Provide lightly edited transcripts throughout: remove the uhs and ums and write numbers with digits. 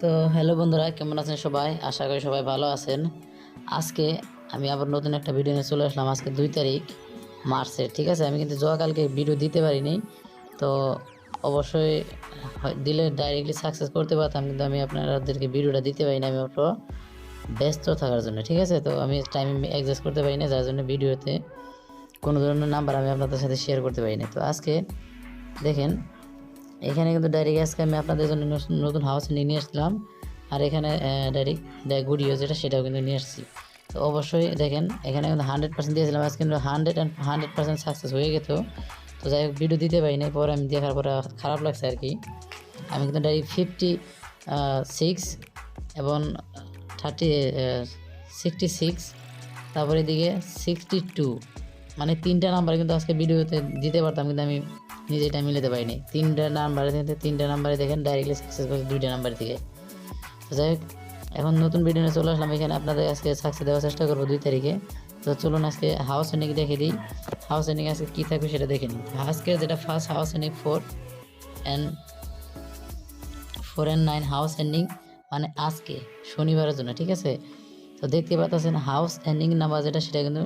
তো হ্যালো বন্ধুরা, কেমন আছেন সবাই? আশা করি সবাই ভালো আছেন। আজকে আমি আবার নতুন একটা ভিডিও নিয়ে চলে আসলাম। আজকে 2 তারিখ মার্চের, ঠিক আছে? আমি কিন্তু কালকে ভিডিও দিতে পারিনি। তো অবশ্যই দিলে ডাইরেক্টলি সাকসেস করতে পারতাম, কিন্তু আমি আপনাদেরকে ভিডিওটা দিতে পারিনি। আমি অত ব্যস্ত থাকার জন্য, ঠিক আছে? তো আমি টাইম অ্যাডজাস্ট করতে পারি না, যার জন্য ভিডিওতে কোনো ধরনের নাম্বার আমি আপনাদের সাথে শেয়ার করতে পারি না। তো আজকে দেখেন, এখানে কিন্তু ডাইরেক্ট আজকে আমি আপনাদের জন্য নতুন হাউস নিয়ে আসলাম। আর এখানে ডাইরেক্ট গুডিও যেটা সেটাও কিন্তু নিয়ে আসছি। তো অবশ্যই দেখেন, এখানে কিন্তু 100% দিয়েছিলাম, আজকে কিন্তু 100% সাকসেস হয়ে গেত। তো যাই হোক, ভিডিও দিতে পারি নাই, পরে আমি দেখার পরে খারাপ লাগছে আর কি। আমি কিন্তু ডাইরেক্ট 56 এবং 66, তারপরে এদিকে 62, মানে 3টা নাম্বার কিন্তু আজকে ভিডিওতে দিতে পারতাম, কিন্তু আমি নিজে টাইম মিলাতে পারিনি। 3টা নাম্বারে দেখেন ডাইরেক্টলি সাকসেস করছে 2টা নাম্বার থেকে। তো যাই হোক, এখন নতুন ভিডিও নিয়ে চলে আসলাম। এখানে আপনাদের আজকে সাকসেস দেওয়ার চেষ্টা করবো 2 তারিখে। তো চলুন আজকে হাউস এন্ডিং দেখে দিই। হাউস এন্ডিং আজকে কী থাকবে সেটা দেখে নিই। আজকে যেটা first house ending 4 and 9 house ending, মানে আজকে শনিবারের জন্য, ঠিক আছে? তো দেখতে পাচ্ছেন হাউস এন্ডিং নাম্বার যেটা, সেটা কিন্তু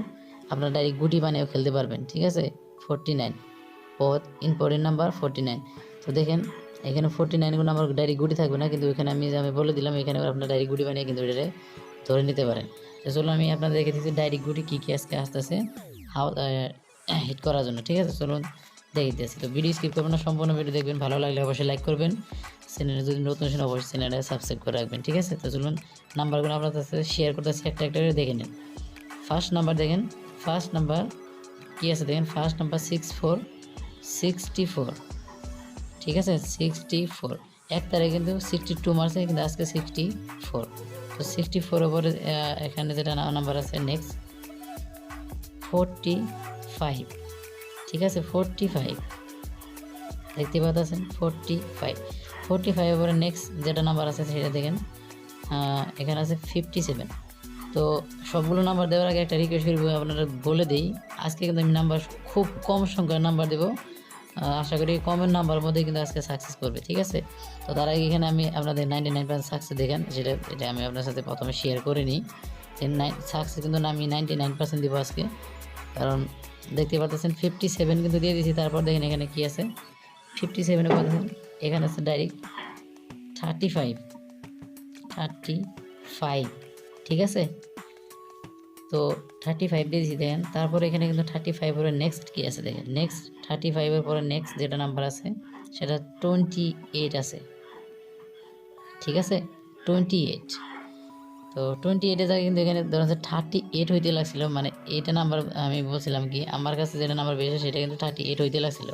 আপনারা ডাইরেক্ট গুটি বানিয়েও খেলতে পারবেন, ঠিক আছে? 49 বহুত ইম্পর্টেন্ট নাম্বার 49। তো দেখেন, এখানে 49 নাম্বার ডাইরেক্ট গুটি থাকবে না, কিন্তু এখানে আমি বলে দিলাম, এখানে আপনারা ডাইরেক্ট গুটি বানিয়ে কিন্তু এটা ধরে নিতে পারেন। তো চলো আমি আপনাদের দেখে দিচ্ছি ডাইরেক্ট গুটি কী কী আজকে আসতেছে হিট করার জন্য, ঠিক আছে? চলুন দেখে দিচ্ছি। তো ভিডিও স্কিপ করবেন না, সম্পূর্ণ ভিডিও দেখবেন। ভালো লাগলে অবশ্যই লাইক করবেন, চ্যানেলে যদি নতুন আসেন অবশ্যই চ্যানেলটা সাবস্ক্রাইব করে রাখবেন, ঠিক আছে? তো চলুন নাম্বারগুলো আপনাদের সাথে শেয়ার করতেছি, একটা একটা করে দেখে নিন। ফার্স্ট নাম্বার দেখেন, ফার্স্ট নাম্বার কী আছে দেখেন, ফার্স্ট নাম্বার 64, ঠিক আছে? 64 1 তারিখে কিন্তু 62 মারছে, কিন্তু আজকে 64। তো 64 ওপরে এখানে যেটা নাম্বার আছে নেক্সট 45, ঠিক আছে? 45 দেখতে পাচ্ছেন, 45 ওপরে নেক্সট যেটা নাম্বার আছে সেটা দেখেন, এখানে আছে 57। তো সবগুলো নাম্বার দেওয়ার আগে একটা রিকোয়েস্ট করবো, আপনারা বলে দিই, আজকে কিন্তু আমি নাম্বার খুব কম সংখ্যার নাম্বার দেবো। আশা করি কমের নাম্বারের মধ্যে কিন্তু আজকে সাকসেস করবে, ঠিক আছে? তো তার আগে এখানে আমি আপনাদের 99% সাকসেস দেখেন, এটা আমি আপনার সাথে প্রথমে শেয়ার করে নিই। সাকসেস কিন্তু আমি 99% দেবো আজকে, কারণ দেখতে পাচ্ছেন 57 কিন্তু দিয়ে দিয়েছি। তারপর দেখেন এখানে কী আছে, 57 এর কথা এখানে আছে ডাইরেক্ট 35, ঠিক আছে? তো 35 দিয়ে দিয়েছি দেখেন। তারপরে এখানে কিন্তু 35 এর নেক্সট কী আছে দেখেন, নেক্সট 35 এর পরে নেক্সট যেটা নাম্বার আছে সেটা 28 আছে, ঠিক আছে? 28। তো 28 জায়গায় কিন্তু এখানে ধরেন 38 হইতে লাগছিল, মানে এইটা নাম্বার আমি বলছিলাম কি, আমার কাছে যেটা নাম্বার বেশি সেটা কিন্তু 38 হইতে লাগছিল,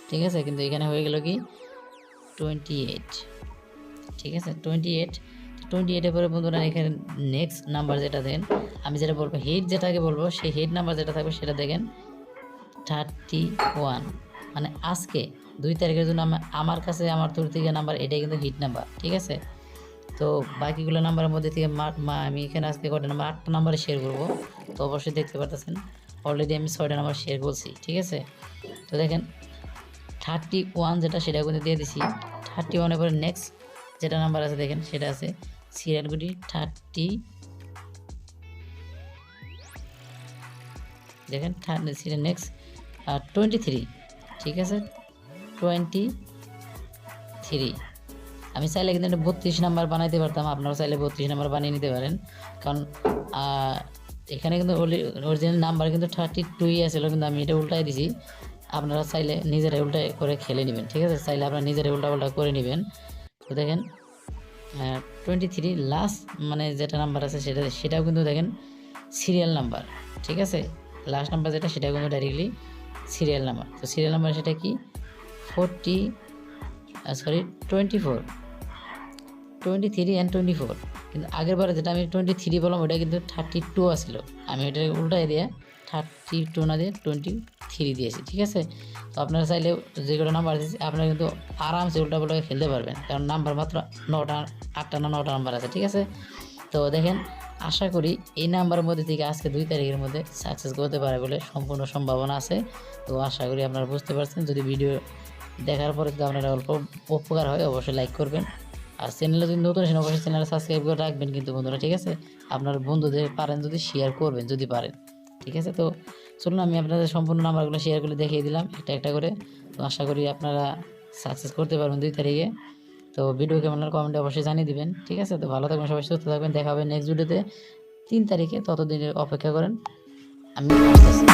ঠিক আছে? কিন্তু এখানে হয়ে গেল কি 28, ঠিক আছে? 28 পরে বন্ধুরা এখানে নেক্সট নাম্বার যেটা দেন, আমি যেটা বলবো হেড, যেটাকে বলবো সেই হেড নাম্বার যেটা থাকবে সেটা দেখেন 31, মানে আজকে 2 তারিখের জন্য আমার কাছে আমার তোর থেকে নাম্বার এটাই কিন্তু হিট নাম্বার, ঠিক আছে? তো বাকিগুলো নাম্বারের মধ্যে থেকে আমি এখানে আজকে কটা নাম্বার, 8টা নাম্বারে শেয়ার করবো। তো অবশ্যই দেখতে পাচ্ছেন অলরেডি আমি 6টা নাম্বার শেয়ার করছি, ঠিক আছে? তো দেখেন 31 যেটা সেটা কিন্তু দিয়ে দিছি। 31 এর পরে নেক্সট যেটা নাম্বার আছে দেখেন, সেটা আছে সিরিয়াল গুটি 30, দেখেন সিরিয়াল নেক্সট 23, ঠিক আছে? 23 আমি চাইলে কিন্তু 32 নাম্বার বানাইতে পারতাম, আপনারা চাইলে 32 নাম্বার বানিয়ে নিতে পারেন, কারণ এখানে কিন্তু অরিজিনাল নাম্বার কিন্তু 32ই আসছিল, কিন্তু আমি এটা উল্টাই দিছি। আপনারা চাইলে নিজেরাই উল্টা করে খেলে নেবেন, ঠিক আছে? চাইলে আপনারা নিজেরাই উল্টা করে নেবেন। তো দেখেন 23 লাস্ট মানে যেটা নাম্বার আছে সেটাও কিন্তু দেখেন সিরিয়াল নাম্বার, ঠিক আছে? লাস্ট নাম্বার যেটা সেটাও কিন্তু ডাইরেক্টলি সিরিয়াল নাম্বার। তো সিরিয়াল নাম্বার সেটা কি 24, 23 and 24। কিন্তু আগের বারে যেটা আমি 23 বললাম ওটা কিন্তু 32 আসছিল, আমি এটা উল্টাই দিয়ে 32 না দিয়ে 23 দিয়েছি, ঠিক আছে? তো আপনারা চাইলে যেগুলো নাম্বার দিয়েছি আপনারা কিন্তু আরামসে উল্টা পাল্টা খেলতে পারবেন, কারণ নাম্বার মাত্র 8টা না 9টা নাম্বার আছে, ঠিক আছে? তো দেখেন, আশা করি এই নাম্বারের মধ্যে থেকে আজকে 2 তারিখের মধ্যে সাকসেস করতে পারে বলে সম্পূর্ণ সম্ভাবনা আছে। তো আশা করি আপনারা বুঝতে পারছেন। যদি ভিডিও দেখার পরে যদি আপনারা অল্প উপকার হয় অবশ্যই লাইক করবেন, আর চ্যানেলে যদি নতুন আসেন অবশ্যই চ্যানেলে সাবস্ক্রাইব করে রাখবেন কিন্তু বন্ধুরা, ঠিক আছে। আপনার বন্ধুদের পারেন যদি শেয়ার করবেন যদি পারেন, ঠিক আছে। তো চলুন আমি আপনাদের সম্পূর্ণ নাম্বারগুলো শেয়ার করে দেখিয়ে দিলাম একটা একটা করে। তো আশা করি আপনারা সাকসেস করতে পারবেন 2 তারিখে। তো ভিডিও কেমন লাগলো কমেন্টে অবশ্যই জানিয়ে দিবেন, ঠিক আছে। তো ভালো থাকবেন সবাই, সুস্থ থাকবেন, দেখা হবে নেক্সট ভিডিওতে 3 তারিখে। ততদিনের অপেক্ষা করেন, আমি আসতেছি।